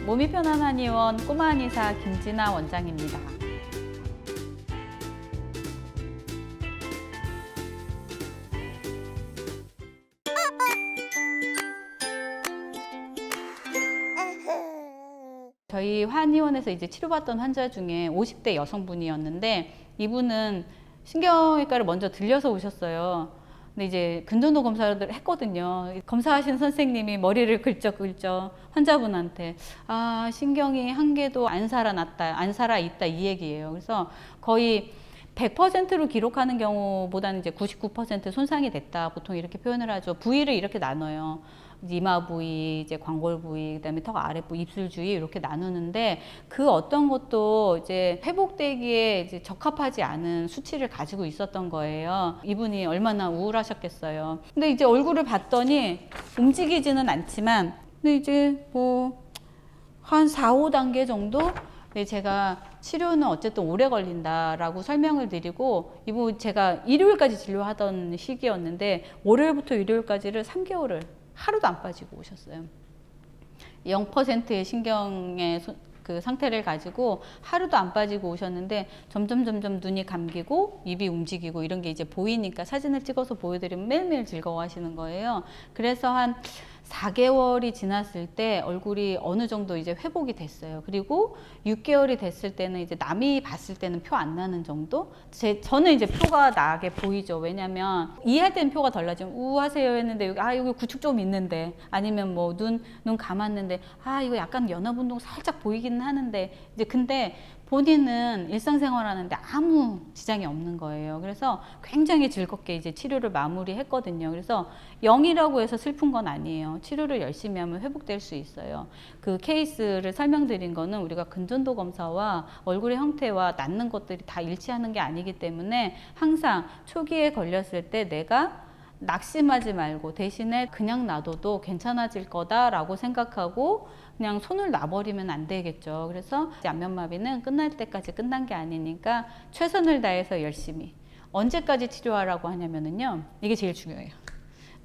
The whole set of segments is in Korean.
몸이 편한 한의원 꼬마 한의사 김진아 원장입니다. 저희 한의원에서 이제 치료받던 환자 중에 50대 여성분이었는데 이분은 신경외과를 먼저 들려서 오셨어요. 근데 이제 근전도 검사를 했거든요. 검사하신 선생님이 머리를 긁적긁적 환자분한테 신경이 한 개도 안 살아났다, 안 살아있다 이 얘기예요. 그래서 거의 100%로 기록하는 경우보다는 이제 99% 손상이 됐다 보통 이렇게 표현을 하죠. 부위를 이렇게 나눠요. 이마 부위, 이제 광골 부위, 그다음에 턱 아래 부위, 입술 주위 이렇게 나누는데 그 어떤 것도 이제 회복되기에 이제 적합하지 않은 수치를 가지고 있었던 거예요. 이분이 얼마나 우울하셨겠어요. 근데 이제 얼굴을 봤더니 움직이지는 않지만, 근데 이제 뭐 한 4, 5단계 정도? 제가 치료는 어쨌든 오래 걸린다라고 설명을 드리고, 이분 제가 일요일까지 진료하던 시기였는데 월요일부터 일요일까지를 3개월을 하루도 안 빠지고 오셨어요. 0%의 신경의 그 상태를 가지고 하루도 안 빠지고 오셨는데 점점 눈이 감기고 입이 움직이고 이런 게 이제 보이니까 사진을 찍어서 보여드리면 매일매일 즐거워하시는 거예요. 그래서 한 4개월이 지났을 때 얼굴이 어느 정도 이제 회복이 됐어요. 그리고 6개월이 됐을 때는 이제 남이 봤을 때는 표 안 나는 정도? 저는 이제 표가 나게 보이죠. 왜냐면 이해할 때는 표가 덜 나지만 우하세요 했는데 여기 구축 좀 있는데, 아니면 뭐 눈 감았는데 이거 약간 연합운동 살짝 보이기는 하는데, 이제 근데 본인은 일상생활 하는데 아무 지장이 없는 거예요. 그래서 굉장히 즐겁게 이제 치료를 마무리했거든요. 그래서 0이라고 해서 슬픈 건 아니에요. 치료를 열심히 하면 회복될 수 있어요. 그 케이스를 설명드린 거는 우리가 근전도 검사와 얼굴의 형태와 낫는 것들이 다 일치하는 게 아니기 때문에 항상 초기에 걸렸을 때 내가 낙심하지 말고 대신에 그냥 놔둬도 괜찮아질 거다라고 생각하고 그냥 손을 놔버리면 안 되겠죠. 그래서 안면마비는 끝날 때까지 끝난 게 아니니까 최선을 다해서 열심히. 언제까지 치료하라고 하냐면요, 이게 제일 중요해요.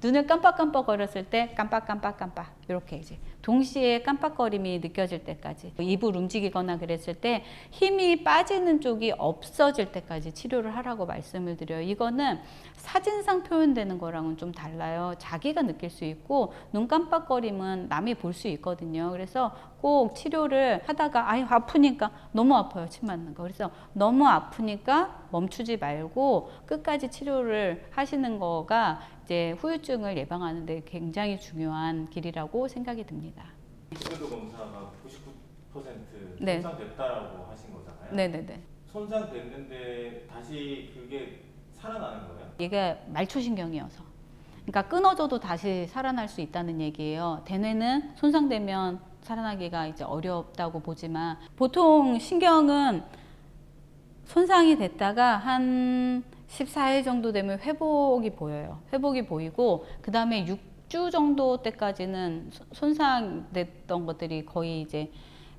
눈을 깜빡깜빡 거렸을 때 깜빡깜빡깜빡 이렇게 이제 동시에 깜빡거림이 느껴질 때까지, 입을 움직이거나 그랬을 때 힘이 빠지는 쪽이 없어질 때까지 치료를 하라고 말씀을 드려요. 이거는 사진상 표현되는 거랑은 좀 달라요. 자기가 느낄 수 있고 눈 깜빡거림은 남이 볼 수 있거든요. 그래서 꼭 치료를 하다가 아프니까, 너무 아파요 침 맞는 거. 그래서 너무 아프니까 멈추지 말고 끝까지 치료를 하시는 거가 이제 후유증을 예방하는 데 굉장히 중요한 길이라고 생각이 듭니다. 근전도 검사가 99% 네. 손상됐다라고 하신 거잖아요. 네네네. 손상됐는데 다시 그게 살아나는 거예요? 이게 말초신경이어서, 그러니까 끊어져도 다시 살아날 수 있다는 얘기예요. 대뇌는 손상되면 살아나기가 이제 어렵다고 보지만, 보통 신경은 손상이 됐다가 한 14일 정도 되면 회복이 보여요. 회복이 보이고, 그 다음에 6주 정도 때까지는 손상됐던 것들이 거의 이제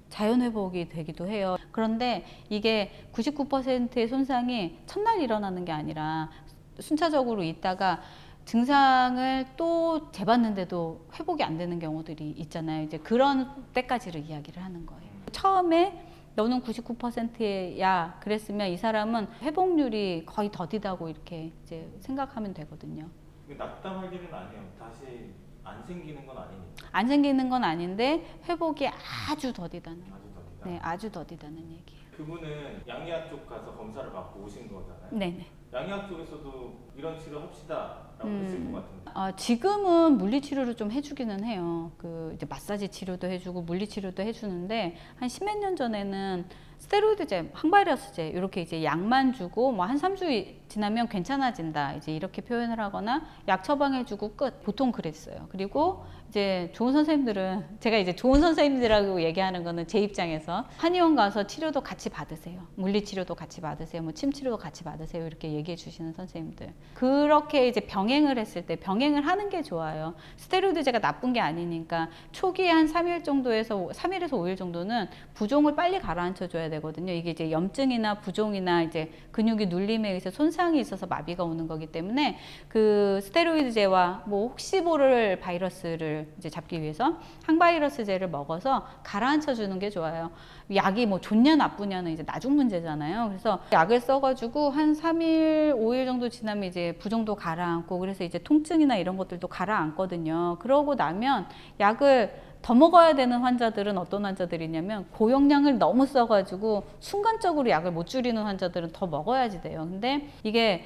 자연 회복이 되기도 해요. 그런데 이게 99%의 손상이 첫날 일어나는 게 아니라 순차적으로 있다가 증상을 또 재봤는데도 회복이 안 되는 경우들이 있잖아요. 이제 그런 때까지를 이야기를 하는 거예요. 처음에 너는 99%야 그랬으면 이 사람은 회복률이 거의 더디다고 이렇게 이제 생각하면 되거든요. 낙담하기는 아니에요. 다시 안 생기는 건 아니니까. 안 생기는 건 아닌데 회복이 아주 더디다는. 아주 더디다. 네, 아주 더디다는 얘기예요. 그분은 양의학 쪽 가서 검사를 받고 오신 거잖아요. 네네. 양의학 쪽에서도 이런 치료 합시다라고 했을 것 같은데. 지금은 물리치료를 좀 해주기는 해요. 그 이제 마사지 치료도 해주고 물리치료도 해주는데, 한 10몇 년 전에는 스테로이드제, 항바이러스제 이렇게 이제 약만 주고 뭐 한 3주 지나면 괜찮아진다 이제 이렇게 표현을 하거나 약 처방해주고 끝, 보통 그랬어요. 그리고 이제 좋은 선생님들은, 제가 이제 좋은 선생님들이라고 얘기하는 거는 제 입장에서 한의원 가서 치료도 같이 받으세요. 물리치료도 같이 받으세요. 뭐 침치료도 같이 받으세요. 이렇게 얘기해 주시는 선생님들. 그렇게 이제 병행을 했을 때 병행을 하는 게 좋아요. 스테로이드제가 나쁜 게 아니니까 초기에 한 3일 정도에서 3일에서 5일 정도는 부종을 빨리 가라앉혀 줘야 되거든요. 이게 이제 염증이나 부종이나 이제 근육이 눌림에 의해서 손상이 있어서 마비가 오는 거기 때문에 그 스테로이드제와 뭐 혹시 모를 바이러스를 기운을 이제 잡기 위해서 항바이러스제를 먹어서 가라앉혀 주는 게 좋아요. 약이 뭐 좋냐 나쁘냐는 이제 나중 문제잖아요. 그래서 약을 써가지고 한 3일, 5일 정도 지나면 이제 부종도 가라앉고 그래서 이제 통증이나 이런 것들도 가라앉거든요. 그러고 나면 약을 더 먹어야 되는 환자들은 어떤 환자들이냐면 고용량을 너무 써가지고 순간적으로 약을 못 줄이는 환자들은 더 먹어야지 돼요. 근데 이게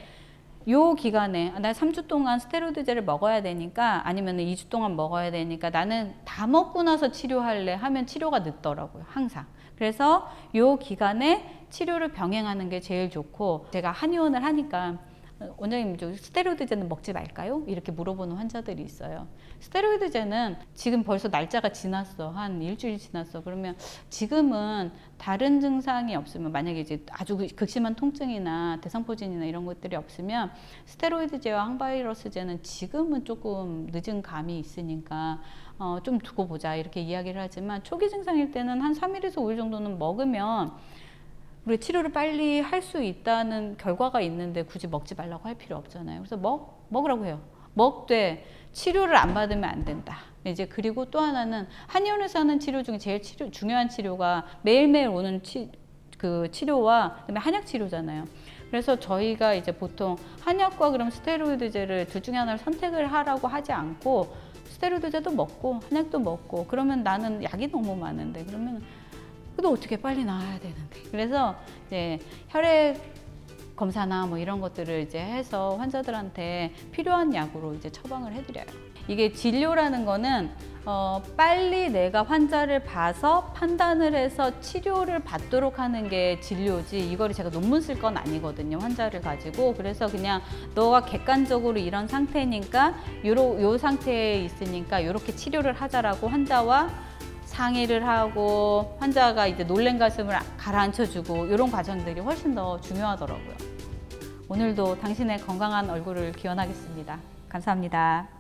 요 기간에 나 3주 동안 스테로이드제를 먹어야 되니까 아니면 2주 동안 먹어야 되니까 나는 다 먹고 나서 치료할래 하면 치료가 늦더라고요. 항상. 그래서 요 기간에 치료를 병행하는 게 제일 좋고 제가 한의원을 하니까 원장님 스테로이드제는 먹지 말까요? 이렇게 물어보는 환자들이 있어요. 스테로이드제는 지금 벌써 날짜가 지났어. 한 일주일 지났어. 그러면 지금은 다른 증상이 없으면 만약에 이제 아주 극심한 통증이나 대상포진이나 이런 것들이 없으면 스테로이드제와 항바이러스제는 지금은 조금 늦은 감이 있으니까 좀 두고 보자 이렇게 이야기를 하지만 초기 증상일 때는 한 3일에서 5일 정도는 먹으면 우리 치료를 빨리 할 수 있다는 결과가 있는데 굳이 먹지 말라고 할 필요 없잖아요. 그래서 먹으라고 해요. 먹되 치료를 안 받으면 안 된다. 이제 그리고 또 하나는 한의원에서 하는 치료 중에 제일 중요한 치료가 매일매일 오는 치료와 그다음에 한약 치료잖아요. 그래서 저희가 이제 보통 한약과 그럼 스테로이드제를 둘 중에 하나를 선택을 하라고 하지 않고 스테로이드제도 먹고 한약도 먹고 그러면 나는 약이 너무 많은데 그러면 그래도 어떻게 빨리 나아야 되는데. 그래서 이제 혈액 검사나 뭐 이런 것들을 이제 해서 환자들한테 필요한 약으로 이제 처방을 해드려요. 이게 진료라는 거는 빨리 내가 환자를 봐서 판단을 해서 치료를 받도록 하는 게 진료지 이거를 제가 논문 쓸 건 아니거든요. 환자를 가지고. 그래서 그냥 너가 객관적으로 이런 상태니까 요 상태에 있으니까 요렇게 치료를 하자라고 환자와 상의를 하고 환자가 이제 놀란 가슴을 가라앉혀주고 이런 과정들이 훨씬 더 중요하더라고요. 오늘도 당신의 건강한 얼굴을 기원하겠습니다. 감사합니다.